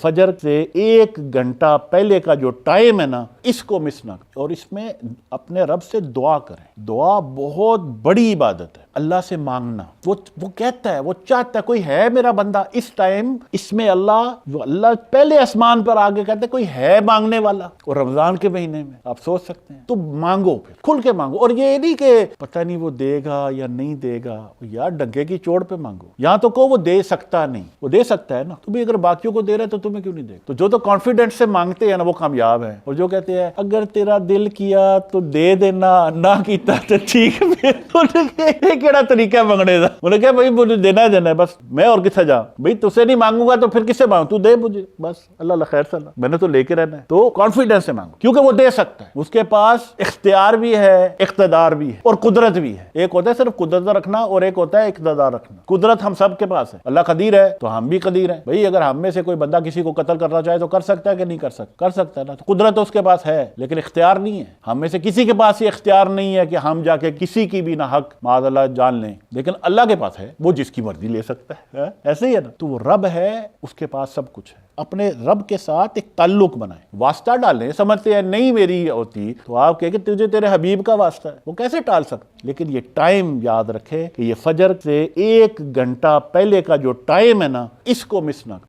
فجر سے 1 گھنٹہ پہلے کا جو ٹائم ہے نا، اس کو مس نہ کریں اور اس میں اپنے رب سے دعا کریں۔ دعا بہت بڑی عبادت ہے، اللہ سے مانگنا۔ وہ کہتا ہے، وہ چاہتا ہے، کوئی ہے میرا بندہ اس ٹائم، اس میں اللہ پہلے آسمان پر آگے کہتے ہیں کوئی ہے مانگنے والا۔ اور رمضان کے مہینے میں آپ سوچ سکتے ہیں، تو مانگو، پھر کھل کے مانگو۔ اور یہ نہیں کہ پتہ نہیں وہ دے گا یا نہیں دے گا، یار ڈنکے کی چوٹ پہ مانگو۔ یہاں تو وہ دے سکتا نہیں، وہ دے سکتا ہے نا، تو بھی اگر باقیوں کو دے رہا ہے تو تمہیں کیوں نہیں دے گا؟ تو جو تو کانفیڈنس سے مانگتے ہیں نا وہ کامیاب ہیں، اور جو کہتے ہیں اگر تیرا دل کیا تو دے دینا، نہ کیتا تو ٹھیک ہے۔ یہ کیڑا طریقہ ہے منگنے کا؟ انہوں نے کہا بھائی مجھے دینا ہے بس، میں اور کسے جاؤں؟ بھائی تجھ سے نہیں مانگوں گا تو پھر کس سے مانگوں؟ تو دے مجھے بس، اللہ خیر صلاح، میں نے تو لے کے رہنا ہے۔ تو کانفیڈنس سے مانگو، کیونکہ وہ دے سکتا ہے، اس کے پاس اختیار بھی ہے، اقتدار بھی ہے، اور قدرت بھی ہے۔ ایک ہوتا ہے صرف قدرت رکھنا، اور ایک ہوتا ہے اقتدار رکھنا۔ قدرت ہم سب کے پاس ہے، اللہ قدیر ہے تو ہم بھی قدیر ہیں۔ بھئی اگر ہم میں سے کوئی بندہ کسی کو قتل کرنا چاہے تو کر سکتا ہے کہ نہیں کر سکتا؟ کر سکتا ہے نا۔ تو قدرت اس کے پاس ہے لیکن اختیار نہیں ہے۔ ہم میں سے کسی کے پاس یہ اختیار نہیں ہے کہ ہم جا کے کسی کی بھی نہ حق معاذ اللہ جان لیں، لیکن اللہ کے پاس ہے، وہ جس کی مرضی لے سکتا ہے۔ ایسے ہی ہے نا؟ تو وہ رب ہے، اس کے پاس سب کچھ ہے۔ اپنے رب کے ساتھ ایک تعلق بنائیں، واسطہ ڈالیں۔ سمجھتے ہیں نہیں میری ہوتی تو آپ کہیں کہ تجھے تیرے حبیب کا واسطہ ہے، وہ کیسے ٹال سکتے؟ لیکن یہ ٹائم یاد رکھے کہ یہ فجر سے 1 گھنٹہ پہلے کا جو ٹائم ہے نا، اس کو مس نہ کریں۔